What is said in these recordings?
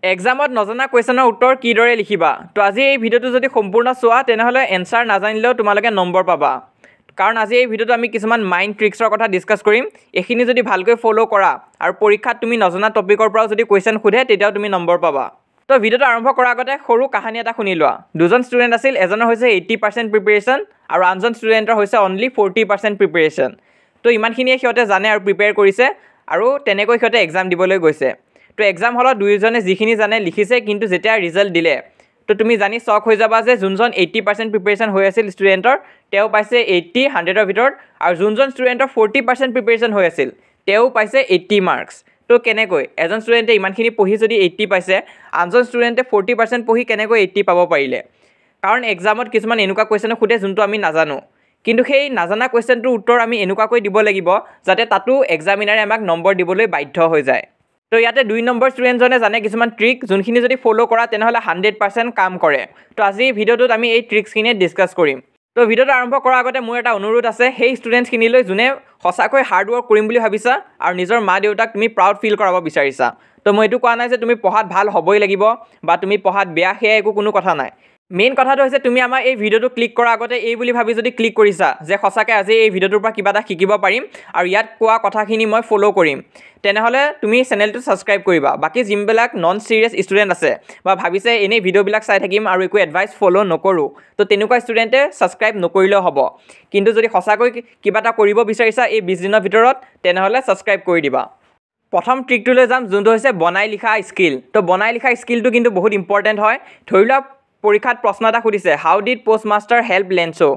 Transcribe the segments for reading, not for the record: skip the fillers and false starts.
এক্সামত নজনা কুৱেশ্যনৰ উত্তৰ কিদৰে লিখিবা তো আজি এই ভিডিঅ'টো যদি সম্পূৰ্ণ চোৱা তেনেহ'লে এনচাৰ নাজানিলেও তোমালোকে নম্বৰ পাবা কাৰণ আজি এই ভিডিঅ'টো আমি কিছুমান মাইণ্ড ট্ৰিক্সৰ কথা ডিছকাছ কৰিম এইখিনি যদি ভালকৈ ফ'ল' কৰা আৰু পৰীক্ষাত তুমি নজনা টপিকৰ পৰাও যদি কুৱেশ্যন সোধে তেতিয়াও তুমি নম্বৰ পাবা তো ভিডিঅ'টো আৰম্ভ কৰাৰ আগতে সৰু কাহিনী এটা শুনি লোৱা দুজন ষ্টুডেণ্ট আছিল এজনৰ হৈছে 80% প্ৰিপেৰেশ্যন আৰু আনজন ষ্টুডেণ্টৰ হৈছে অনলি 40% প্ৰিপেৰেশ্যন তো ইমানখিনিয়ে সিহঁতে জানে আৰু প্ৰিপেয়াৰ কৰিছে আৰু তেনেকৈ সিহঁতে এক্সাম দিবলৈ গৈছে তো এক্সাম হলত দুয়োজনে যিখিনি জানে লিখিছে কিন্তু যেতিয়া ৰিজাল্ট দিলে তো তুমি জানি চক হৈ যাবা যে যোনজন 80% প্ৰিপেৰেশ্যন হৈ আছিল ষ্টুডেণ্টৰ তেওঁ পাইছে 80 100ৰ ভিতৰত আৰু যোনজন ষ্টুডেণ্টৰ 40% প্ৰিপেৰেশ্যন হৈ আছিল তেওঁ পাইছে 80 মাৰ্কছ তো কেনেকৈ এজন ষ্টুডেণ্টে ইমানখিনি পঢ়ি যদি 80 পাইছে আনজন ষ্টুডেণ্টে 40% পঢ়ি কেনেকৈ 80 পাব পাৰিলে কাৰণ এক্সামত কিছুমান এনেকুৱা কুৱেশ্যন সোধে যোনটো আমি নাজানো কিন্তু সেই নাজানা কুৱেশ্যনটোৰ উত্তৰ আমি এনেকুৱাকৈ দিব লাগিব যাতে তাতো এক্সামিনাৰে আমাক নম্বৰ দিবলৈ বাধ্য হৈ যায় তো ইয়াতে 2 নম্বৰ ষ্টুডেণ্টজনে জানে কিছুমান ট্ৰিক যোনখিনি যদি ফ'ল' কৰা তেনেহ'লে 100% কাম কৰে তো আজি ভিডিঅ'টোত আমি এই ট্ৰিক্সখিনি ডিছকাছ কৰিম তো ভিডিঅ'টো আৰম্ভ কৰাৰ আগতে মোৰ এটা অনুৰোধ আছে সেই ষ্টুডেণ্টছখিনিলৈ যোনে সঁচাকৈ হাৰ্ড ৱৰ্ক কৰিম বুলি ভাবিছা আৰু নিজৰ মা দেউতাক তুমি প্ৰাউড ফিল কৰাব বিচাৰিছা তো মই এইটো কোৱা নাই যে তুমি পঢ়াত ভাল হ'বই লাগিব বা তুমি পঢ়াত বেয়া সেয়া একো কোনো কথা নাই মেইন কথাটো হৈছে তুমি আমাৰ এই ভিডিঅ'টো ক্লিক কৰাৰ আগতে এই বুলি ভাবি যদি ক্লিক কৰিছা যে সঁচাকৈ আজি এই ভিডিঅ'টোৰ পৰা কিবা এটা শিকিব পাৰিম আৰু ইয়াত কোৱা কথাখিনি মই ফ'ল' কৰিম তেনেহ'লে তুমি চেনেলটো ছাবস্ক্ৰাইব কৰিবা বাকী যিবিলাক নন চিৰিয়াছ ষ্টুডেণ্ট আছে বা ভাবিছে এনেই ভিডিঅ'বিলাক চাই থাকিম আৰু একো এডভাইচ ফ'ল' নকৰোঁ তো তেনেকুৱা ষ্টুডেণ্টে ছাবস্ক্ৰাইব নকৰিলেও হ'ব কিন্তু যদি সঁচাকৈ কিবা এটা কৰিব বিচাৰিছা এই 20 দিনৰ ভিতৰত তেনেহ'লে ছাবস্ক্ৰাইব কৰি দিবা প্ৰথম ট্ৰিকটোলৈ যাম যোনটো হৈছে বনাই লিখা স্কিল তো বনাই লিখা স্কিলটো কিন্তু বহুত ইম্পৰ্টেণ্ট হয় ধৰি লোৱা পৰীক্ষাত প্ৰশ্ন এটা সুধিছে how did post master help Lencho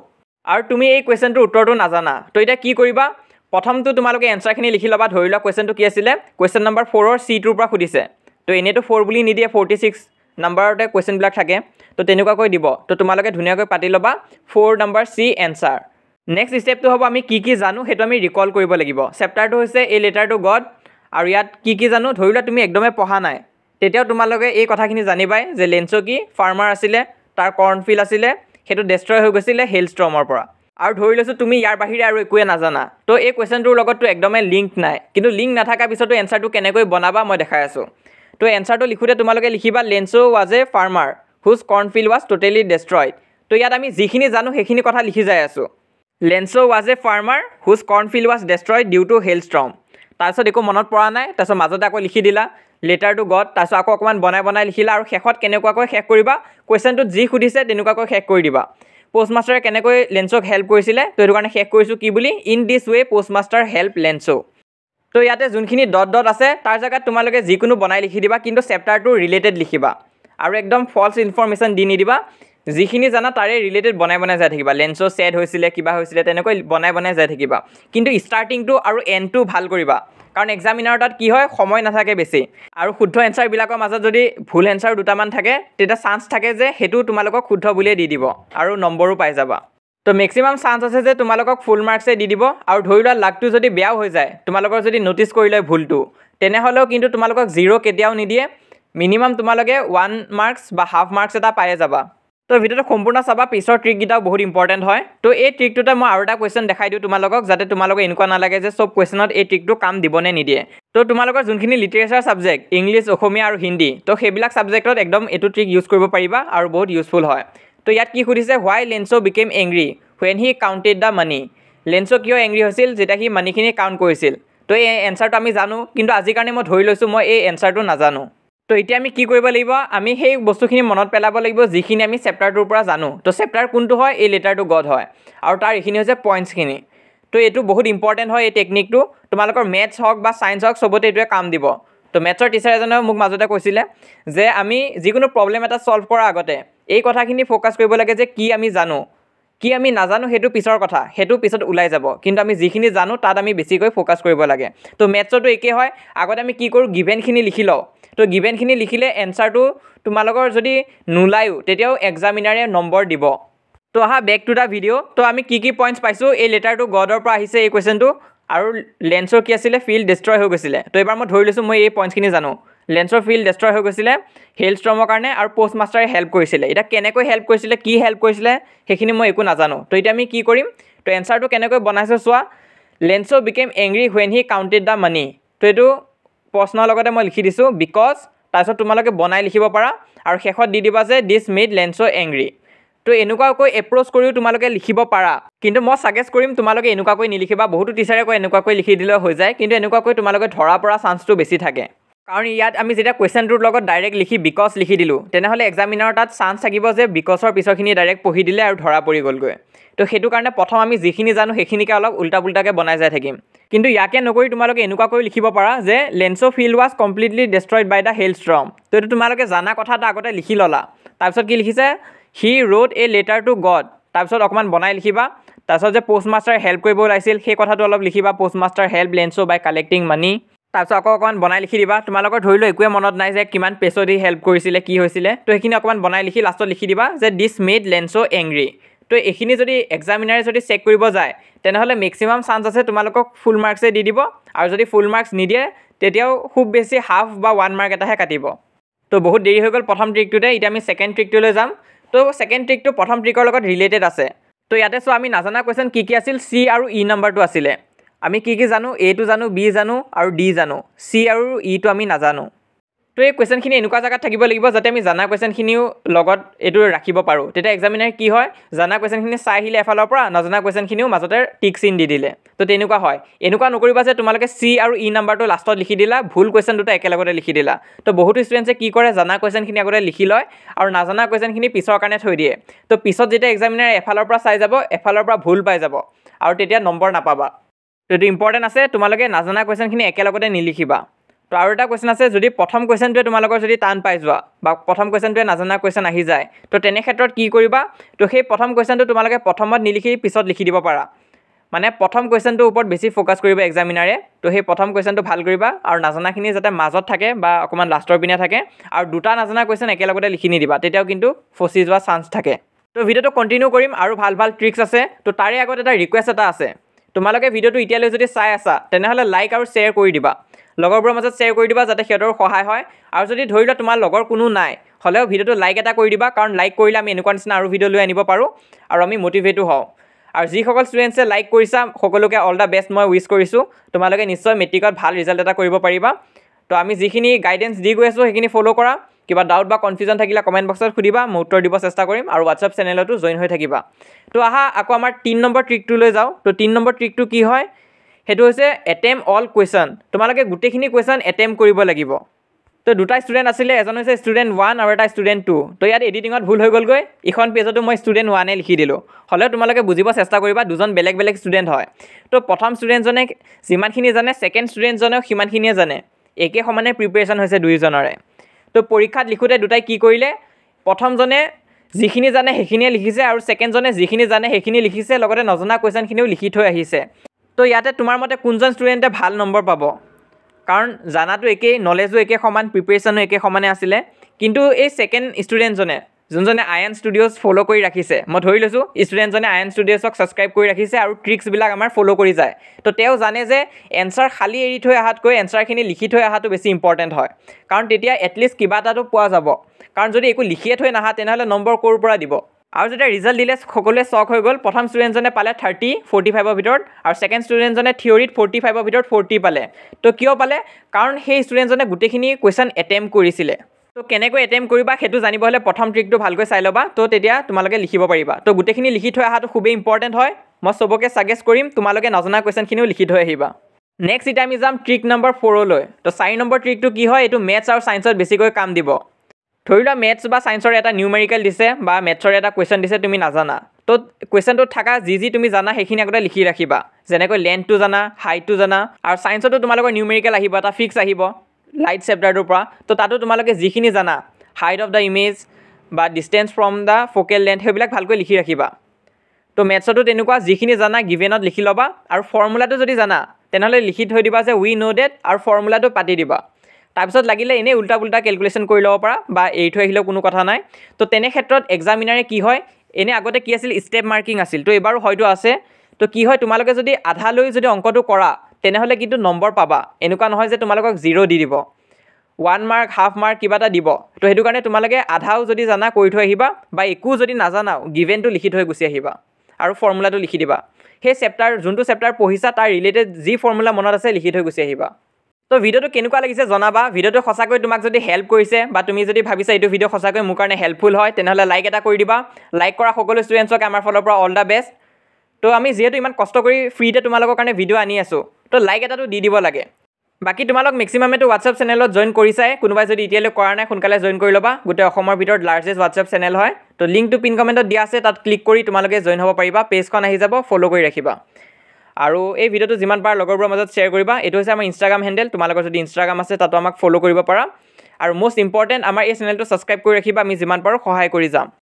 আৰু তুমি এই কুৱেশ্যনটোৰ উত্তৰটো নাজানা তো এতিয়া কি কৰিবা প্ৰথমটো তোমালোকে এনচাৰখিনি লিখি ল'বা ধৰি লোৱা কুৱেশ্যনটো কি আছিলে কুৱেশ্যন নম্বৰ 4ৰ C2ৰ পৰা সুধিছে তো এনেইতো 4 বুলি নিদিয়ে 46 নাম্বাৰতে কুৱেশ্যনবিলাক থাকে তো তেনেকুৱাকৈ দিব তো তোমালোকে ধুনীয়াকৈ পাতি ল'বা 4 নম্বৰ C এনচাৰ নেক্সট ষ্টেপটো হ'ব আমি কি কি জানো সেইটো আমি ৰিকল কৰিব লাগিব চেপ্টাৰটো হৈছে এ লেটাৰ টু গড আৰু ইয়াত কি জানো ধৰি লোৱা তুমি একদমেই পঢ়া নাই তেতিয়াও তোমালোকে এই কথাখিনি জানিবাই যে লেঞ্চো কি ফাৰ্মাৰ আছিলে তাৰ কৰ্ণফিল্ড আছিলে সেইটো ডেষ্ট্ৰয় হৈ গৈছিলে হেলষ্টৰ্মৰ পৰা আৰু ধৰি লৈছোঁ তুমি ইয়াৰ বাহিৰে আৰু একোৱে নাজানা তো এই কুৱেশ্যনটোৰ লগততো একদমেই লিংক নাই কিন্তু লিংক নাথাকাৰ পিছতো এনচাৰটো কেনেকৈ বনাবা মই দেখাই আছোঁ তো এনচাৰটো লিখোঁতে তোমালোকে লিখিবা লেঞ্চো ৱাজ এ ফাৰ্মাৰ হুজ কৰ্ণফিল্ড ৱাজ টোটেলি ডেষ্ট্ৰয়ড তো ইয়াত আমি যিখিনি জানো সেইখিনি কথা লিখি যাই আছোঁ লেঞ্চো ৱাজ এ ফাৰ্মাৰ হুজ কৰ্ণফিল্ড ৱাজ ডেষ্ট্ৰয়ড ডিউ টু হেলষ্টৰ্ম তাৰপিছত একো মনত পৰা নাই তাৰপিছত মাজতে আকৌ লিখি দিলা লেটাৰ টু গড তাৰপিছত আকৌ অকণমান বনাই লিখিলা আৰু শেষত কেনেকুৱাকৈ শেষ কৰিবা কুৱেশ্যনটোত যি সুধিছে তেনেকুৱাকৈ শেষ কৰি দিবা পোষ্টমাষ্টাৰে কেনেকৈ লেঞ্চক হেল্প কৰিছিলে তো সেইটো কাৰণে শেষ কৰিছোঁ কি বুলি in this way postmaster help লেঞ্চো তো ইয়াতে যোনখিনি ডট আছে তাৰ জেগাত তোমালোকে যিকোনো বনাই লিখি দিবা কিন্তু চেপ্টাৰটো ৰিলেটেড লিখিবা আৰু একদম ফল্ছ ইনফৰ্মেশ্যন দি নিদিবা যিখিনি জানা তাৰে ৰিলেটেড বনাই যাই থাকিবা লেঞ্চো ছেড হৈছিলে কিবা হৈছিলে তেনেকৈ বনাই যাই থাকিবা কিন্তু ষ্টাৰ্টিংটো আৰু এণ্ডটো ভাল কৰিবা কাৰণ এক্সামিনাৰ তাত কি হয় সময় নাথাকে বেছি আৰু শুদ্ধ এনচাৰবিলাকৰ মাজত যদি ভুল এনচাৰ দুটামান থাকে তেতিয়া চান্স থাকে যে সেইটো তোমালোকক শুদ্ধ বুলিয়ে দি দিব আৰু নম্বৰো পাই যাবা তো মেক্সিমাম চান্স আছে যে তোমালোকক ফুল মাৰ্কছে দি দিব আৰু ধৰি লোৱা লাকটো যদি বেয়াও হৈ যায় তোমালোকৰ যদি ন'টিছ কৰি লয় ভুলটো তেনেহ'লেও কিন্তু তোমালোকক 0 কেতিয়াও নিদিয়ে মিনিমাম তোমালোকে 1 মাৰ্কছ বা হাফ মাৰ্কছ এটা পায়ে যাবা তো ভিডিঅ'টো সম্পূৰ্ণ চাবা পিছৰ ট্ৰিককেইটাও বহুত ইম্পৰ্টেণ্ট হয় তো এই ট্ৰিকটোতে মই আৰু এটা কুৱেশ্যন দেখাই দিওঁ তোমালোকক যাতে তোমালোকে এনেকুৱা নালাগে যে চব কুৱেশ্যনত এই ট্ৰিকটো কাম দিবনে নিদিয়ে তো তোমালোকৰ যোনখিনি লিটাৰেচাৰ ছাবজেক্ট ইংলিছ অসমীয়া আৰু হিন্দী তো সেইবিলাক ছাবজেক্টত একদম এইটো ট্ৰিক ইউজ কৰিব পাৰিবা আৰু বহুত ইউজফুল হয় তো ইয়াত কি সুধিছে why Lencho became angry when he counted the money Lencho কিয় এংগ্ৰি হৈছিল যেতিয়া সি মানিখিনি কাউণ্ট কৰিছিল তো এই এনচাৰটো আমি জানো কিন্তু আজিৰ কাৰণে মই ধৰি লৈছোঁ মই এই এনচাৰটো নাজানো তো এতিয়া আমি কি কৰিব লাগিব আমি সেই বস্তুখিনি মনত পেলাব লাগিব যিখিনি আমি চেপ্টাৰটোৰ পৰা জানো তো চেপ্টাৰ কোনটো হয় এই লেটাৰ টু গড হয় আৰু তাৰ এইখিনি হৈছে পইণ্টছখিনি তো এইটো বহুত ইম্পৰ্টেণ্ট হয় এই টেকনিকটো তোমালোকৰ মেথছ হওক বা ছায়েন্স হওক চবতে এইটোৱে কাম দিব তো মেথছৰ টিচাৰ এজনে মোক মাজতে কৈছিলে যে আমি যিকোনো প্ৰব্লেম এটা ছল্ভ কৰাৰ আগতে এই কথাখিনি ফ'কাছ কৰিব লাগে যে কি আমি জানো কি আমি নাজানো সেইটো পিছৰ কথা সেইটো পিছত ওলাই যাব কিন্তু আমি যিখিনি জানো তাত আমি বেছিকৈ ফ'কাছ কৰিব লাগে তো মেথছতো একেই হয় আগতে আমি কি কৰোঁ গিভেনখিনি লিখি লওঁ তো গিভেনখিনি লিখিলে এনচাৰটো তোমালোকৰ যদি নোলায়ো তেতিয়াও এক্সামিনাৰে নম্বৰ দিব তো আহা বেক টু দ্য ভিডিঅ' তো আমি কি পইণ্টছ পাইছোঁ এই লেটাৰ টু গডৰ পৰা আহিছে এই কুৱেশ্যনটো আৰু লেঞ্চৰ কি আছিলে ফিল্ড ডেষ্ট্ৰয় হৈ গৈছিলে তো এবাৰ মই ধৰি লৈছোঁ মই এই পইণ্টছখিনি জানো লেঞ্চৰ ফিল্ড ডেষ্ট্ৰয় হৈ গৈছিলে হেলষ্টৰ্মৰ কাৰণে আৰু পোষ্ট মাষ্টাৰে হেল্প কৰিছিলে এতিয়া কেনেকৈ হেল্প কৰিছিলে কি হেল্প কৰিছিলে সেইখিনি মই একো নাজানো তো এতিয়া আমি কি কৰিম তো এনচাৰটো কেনেকৈ বনাইছোঁ চোৱা Lencho became angry when he counted the মানি তো এইটো প্ৰশ্নৰ লগতে মই লিখি দিছোঁ বিকজ তাৰপিছত তোমালোকে বনাই লিখিব পাৰা আৰু শেষত দি দিবা যে দিছ মেড লেন্সো এংগ্ৰি। তো এনেকুৱাকৈ এপ্ৰ'চ কৰিও তোমালোকে লিখিব পাৰা, কিন্তু মই ছাজেষ্ট কৰিম তোমালোকে এনেকুৱাকৈ নিলিখিবা। বহুতো টিচাৰে কয় এনেকুৱাকৈ লিখি দিলেও হৈ যায়, কিন্তু এনেকুৱাকৈ তোমালোকে ধৰা পৰা চান্সটো বেছি থাকে। কাৰণ ইয়াত আমি যেতিয়া কুৱেশ্যনটোৰ লগত ডাইৰেক্ট লিখি বিকজ লিখি দিলোঁ, তেনেহ'লে এক্সামিনাৰৰ তাত চান্স থাকিব যে বিকজৰ পিছৰখিনি ডাইৰেক্ট পঢ়ি দিলে আৰু ধৰা পৰি গ'লগৈ। তো সেইটো কাৰণে প্ৰথম আমি যিখিনি জানো সেইখিনিকে অলপ উল্টা পুল্টাকৈ বনাই যাই থাকিম। কিন্তু ইয়াকে নকৰি তোমালোকে এনেকুৱাকৈ লিখিব পাৰা যে Lencho field was completely destroyed by the hailstorm. তো এইটো তোমালোকে জানা কথা এটা আগতে লিখি ল'লা। তাৰপিছত কি লিখিছে, he wrote a letter to God. তাৰপিছত অকণমান বনাই লিখিবা। তাৰপিছত যে প'ষ্ট মাষ্টাৰ হেল্প কৰিব ওলাইছিল সেই কথাটো অলপ লিখিবা, প'ষ্ট মাষ্টাৰ হেল্প লেন্সো বাই কালেক্টিং মানি। তাৰপিছত আকৌ অকণমান বনাই লিখি দিবা। তোমালোকৰ ধৰি লও একোৱে মনত নাই যে কিমান পেজত হেল্প কৰিছিলে, কি হৈছিলে, তো সেইখিনি অকণমান বনাই লিখি লাষ্টত লিখি দিবা যে দিছ মেড লেন্সো এংগ্ৰি। তো এইখিনি যদি এক্সামিনাৰে যদি চেক কৰিব যায় তেনেহ'লে মেক্সিমাম চান্স আছে তোমালোকক ফুল মাৰ্কছে দি দিব, আৰু যদি ফুল মাৰ্কছ নিদিয়ে তেতিয়াও খুব বেছি হাফ বা 1 মাৰ্ক এটাহে কাটিব। তো বহুত দেৰি হৈ গ'ল প্ৰথম ট্ৰিকটোতে, এতিয়া আমি ছেকেণ্ড ট্ৰিকটোলৈ যাম। তো ছেকেণ্ড ট্ৰিকটো প্ৰথম ট্ৰিকৰ লগত ৰিলেটেড আছে। তো ইয়াতে চোৱা আমি নাজানা কুৱেশ্যন কি কি আছিল, চি আৰু ই নাম্বাৰটো আছিলে। আমি কি কি জানো, এটো জানো, বি জানো আৰু ডি জানো, চি আৰু ইটো আমি নাজানো। তো এই কুৱেশ্যনখিনি এনেকুৱা জেগাত থাকিব লাগিব যাতে আমি জানা কুৱেশ্যনখিনিও লগত এইটো ৰাখিব পাৰোঁ। তেতিয়া এক্সামিনাৰ কি হয়, জানা কুৱেশ্যনখিনি চাই আহিলে এফালৰ পৰা, নজনা কুৱেশ্যনখিনিও মাজতে টিক চিন দি দিলে। তো তেনেকুৱা হয়। এনেকুৱা নকৰিবা যে তোমালোকে চি আৰু ই নাম্বাৰটো লাষ্টত লিখি দিলা, ভুল কুৱেশ্যন দুটা একেলগতে লিখি দিলা। তো বহুতো ষ্টুডেণ্টছে কি কৰে, জানা কুৱেশ্যনখিনি আগতে লিখি লয় আৰু নাজানা কুৱেশ্যনখিনি পিছৰ কাৰণে থৈ দিয়ে। তো পিছত যেতিয়া এক্সামিনাৰে এফালৰ পৰা চাই যাব, এফালৰ পৰা ভুল পাই যাব আৰু তেতিয়া নম্বৰ নাপাবা। তো এইটো ইম্পৰ্টেণ্ট আছে, তোমালোকে নাজানা কুৱেশ্যনখিনি একেলগতে নিলিখিবা। তো আৰু এটা কুৱেশ্যন আছে, যদি প্ৰথম কুৱেশ্যনটোৱে তোমালোকৰ যদি টান পাই যোৱা বা প্ৰথম কুৱেশ্যনটোৱে নাজানা কুৱেশ্যন আহি যায়, তো তেনে ক্ষেত্ৰত কি কৰিবা, তো সেই প্ৰথম কুৱেশ্যনটো তোমালোকে প্ৰথমত নিলিখি পিছত লিখি দিব পাৰা। মানে প্ৰথম কুৱেশ্যনটোৰ ওপৰত বেছি ফ'কাছ কৰিব এক্সামিনাৰে। তো সেই প্ৰথম কুৱেশ্যনটো ভাল কৰিবা আৰু নাজানাখিনি যাতে মাজত থাকে বা অকণমান লাষ্টৰ পিনে থাকে, আৰু দুটা নাজানা কুৱেশ্যন একেলগতে লিখি নিদিবা, তেতিয়াও কিন্তু ফচি যোৱা চান্স থাকে। তো ভিডিঅ'টো কণ্টিনিউ কৰিম আৰু ভাল ভাল ট্ৰিক্স আছে। তো তাৰে আগত এটা ৰিকুৱেষ্ট এটা আছে, তোমালোকে ভিডিঅ'টো এতিয়ালৈ যদি চাই আছা তেনেহ'লে লাইক আৰু শ্বেয়াৰ কৰি দিবা, লগৰবোৰৰ মাজত শ্বেয়াৰ কৰি দিবা যাতে সিহঁতৰ সহায় হয়। আৰু যদি ধৰি লোৱা তোমাৰ লগৰ কোনো নাই হ'লেও ভিডিঅ'টো লাইক এটা কৰি দিবা, কাৰণ লাইক কৰিলে আমি এনেকুৱা নিচিনা আৰু ভিডিঅ' লৈ আনিব পাৰোঁ আৰু আমি মটিভেটো হওঁ। আৰু যিসকল ষ্টুডেণ্টছে লাইক কৰিছা সকলোকে অল দ্য বেষ্ট মই উইচ কৰিছোঁ। তোমালোকে নিশ্চয় মেট্ৰিকত ভাল ৰিজাল্ট এটা কৰিব পাৰিবা। তো আমি যিখিনি গাইডেঞ্চ দি গৈ আছোঁ সেইখিনি ফ'ল' কৰা। কিবা ডাউট বা কনফিউজন থাকিলে কমেণ্ট বক্সত সুধিবা, মই উত্তৰ দিব চেষ্টা কৰিম, আৰু হোৱাটছআপ চেনেলতো জইন হৈ থাকিবা। তো আহা আকৌ আমাৰ 3 নম্বৰ ট্ৰিকটোলৈ যাওঁ। তো 3 নম্বৰ ট্ৰিকটো কি হয়, সেইটো হৈছে এটেম্প অল কুৱেশ্যন। তোমালোকে গোটেইখিনি কুৱেশ্যন এটেম্প কৰিব লাগিব। তো দুটা ষ্টুডেণ্ট আছিলে, এজন হৈছে ষ্টুডেণ্ট 1 আৰু এটা ষ্টুডেণ্ট 2। তো ইয়াত এডিটিঙত ভুল হৈ গ'লগৈ, ইখন পেজতো মই ষ্টুডেণ্ট 1 লিখি দিলোঁ। হ'লেও তোমালোকে বুজিব চেষ্টা কৰিবা, দুজন বেলেগ বেলেগ ষ্টুডেণ্ট হয়। তো প্ৰথম ষ্টুডেণ্টজনে যিমানখিনি জানে ছেকেণ্ড ষ্টুডেণ্টজনেও সিমানখিনিয়ে জানে, একে সমানে প্ৰিপেৰেশ্যন হৈছে দুয়োজনৰে। তো পৰীক্ষাত লিখোঁতে দুটাই কি কৰিলে, প্ৰথমজনে যিখিনি জানে সেইখিনিয়ে লিখিছে আৰু ছেকেণ্ডজনে যিখিনি জানে সেইখিনি লিখিছে, লগতে নজনা কুৱেশ্যনখিনিও লিখি থৈ আহিছে। তো ইয়াতে তোমাৰ মতে কোনজন ষ্টুডেণ্টে ভাল নম্বৰ পাব, কাৰণ জানাটো একেই, নলেজো একে সমান, প্ৰিপেৰেশ্যনো একে সমানে আছিলে। কিন্তু এই ছেকেণ্ড ষ্টুডেণ্টজনে যোনজনে আয়ান ষ্টুডিঅ'ছ ফ'ল' কৰি ৰাখিছে, মই ধৰি লৈছোঁ ষ্টুডেণ্টজনে আয়ান ষ্টুডিঅ'ছক ছাবস্ক্ৰাইব কৰি ৰাখিছে আৰু ট্ৰিক্সবিলাক আমাৰ ফ'ল' কৰি যায়। তো তেওঁ জানে যে এনচাৰ খালী এৰি থৈ অহাতকৈ এনচাৰখিনি লিখি থৈ অহাটো বেছি ইম্পৰ্টেণ্ট হয়, কাৰণ তেতিয়া এটলিষ্ট কিবা এটাতো পোৱা যাব। কাৰণ যদি একো লিখিয়ে থৈ নাহা তেনেহ'লে নম্বৰ ক'ৰ পৰা দিব। আৰু যেতিয়া ৰিজাল্ট দিলে সকলোৱে শ্বক হৈ গ'ল। প্ৰথম ষ্টুডেণ্টজনে পালে 30 45ৰ ভিতৰত, আৰু ছেকেণ্ড ষ্টুডেণ্টজনে থিয়ৰীত 45ৰ ভিতৰত 40 পালে। তো কিয় পালে, কাৰণ সেই ষ্টুডেণ্টজনে গোটেইখিনি কুৱেশ্যন এটেম্প কৰিছিলে। তো কেনেকৈ এটেম্প কৰিবা সেইটো জানিব হ'লে প্ৰথম ট্ৰিকটো ভালকৈ চাই ল'বা, তো তেতিয়া তোমালোকে লিখিব পাৰিবা। তো গোটেইখিনি লিখি থৈ অহাটো খুবেই ইম্পৰ্টেণ্ট হয়। মই চবকে ছাজেষ্ট কৰিম তোমালোকে নজনা কুৱেশ্যনখিনিও লিখি থৈ আহিবা। নেক্সট এতিয়া আমি যাম ট্ৰিক নম্বৰ 4লৈ। তো 4 নম্বৰ ট্ৰিকটো কি হয়, এইটো মেথছ আৰু ছায়েন্সত বেছিকৈ কাম দিব। ধৰি লোৱা মেথছ বা ছায়েন্সৰ এটা নিউমেৰিকেল দিছে বা মেথছৰ এটা কুৱেশ্যন দিছে, তুমি নাজানা। তো কুৱেশ্যনটোত থকা যি তুমি জানা সেইখিনি আগতে লিখি ৰাখিবা, যেনেকৈ লেন্থটো জানা, হাইটটো জানা। আৰু ছায়েন্সতো তোমালোকৰ নিউমেৰিকেল আহিব, এটা ফিক্স আহিব লাইট চেপ্টাৰটোৰ পৰা। তো তাতো তোমালোকে যিখিনি জানা, হাইট অফ দ্য ইমেজ বা distance from the focal length, সেইবিলাক ভালকৈ লিখি ৰাখিবা। তো মেথছতো তেনেকুৱা যিখিনি জানা গিভেনত লিখি ল'বা, আৰু ফৰ্মুলাটো যদি জানা তেনেহ'লে লিখি থৈ দিবা যে উই ন' ডেট, আৰু ফৰ্মুলাটো পাতি দিবা। তাৰপিছত লাগিলে এনেই উল্টা পুল্টা কেলকুলেশ্যন কৰি ল'ব পাৰা বা এৰি থৈ আহিলেও কোনো কথা নাই। তো তেনে ক্ষেত্ৰত এক্সামিনাৰে কি হয়, এনেই আগতে কি আছিল, ষ্টেপ মাৰ্কিং আছিল, তো এইবাৰো হয়তো আছে। তো কি হয়, তোমালোকে যদি আধালৈ যদি অংকটো কৰা তেনেহ'লে কিন্তু নম্বৰ পাবা। এনেকুৱা নহয় যে তোমালোকক 0 দি দিব, 1 মাৰ্ক, হাফ মাৰ্ক কিবা এটা দিব। তো সেইটো কাৰণে তোমালোকে আধাও যদি জানা কৰি থৈ আহিবা, বা একো যদি নাজানাও গিভেনটো লিখি থৈ গুচি আহিবা আৰু ফৰ্মুলাটো লিখি দিবা। সেই যোনটো চেপ্টাৰ পঢ়িছা তাৰ ৰিলেটেড যি ফৰ্মুলা মনত আছে লিখি থৈ গুচি আহিবা। তো ভিডিওটো কেনেকুৱা লাগিছে জনাবা ভিডিওটো সঁচাকৈ তোমাক যদি হেল্প কৰিছে বা তুমি যদি ভাবিছা এইটো ভিডিও সঁচাকৈ মোৰ কাৰণে হেল্পফুল হয় তেনেহ'লে লাইক এটা কৰি দিবা লাইক কৰা সকলো ষ্টুডেণ্টছক আমাৰ ফালৰ পৰা অল দ্য বেষ্ট তো আমি যিহেতু ইমান কষ্ট কৰি ফ্ৰীতে তোমালোকৰ কাৰণে ভিডিও আনি আছোঁ তো লাইক এটাটো দি দিব লাগে বাকি তোমালোক মেক্সিমামেতো হোৱাটছআপ চেনেলত জইন কৰিছাই কোনোবাই যদি এতিয়ালৈ কৰা নাই সোনকালে জইন কৰি ল'বা গোটেই অসমৰ ভিতৰত লাৰ্জেষ্ট হোৱাটছআপ চেনেল হয় তো লিংকটো পিন কমেণ্টত দিয়া আছে তাত ক্লিক কৰি তোমালোকে জইন হ'ব পাৰিবা পেজখন আহি যাব ফ'ল' কৰি ৰাখিবা আৰু এই ভিডিওটো যিমান পাৰা লগৰবোৰৰ মাজত শ্বেয়াৰ কৰিবা এইটো হৈছে আমাৰ ইনষ্টাগ্ৰাম হেণ্ডেল তোমালোকৰ যদি ইনষ্টাগ্ৰাম আছে তাতো আমাক ফ'ল' কৰিব পাৰা আৰু মষ্ট ইম্পৰ্টেণ্ট আমাৰ এই চেনেলটো ছাবস্ক্ৰাইব কৰি ৰাখিবা আমি যিমান পাৰোঁ সহায় কৰি যাম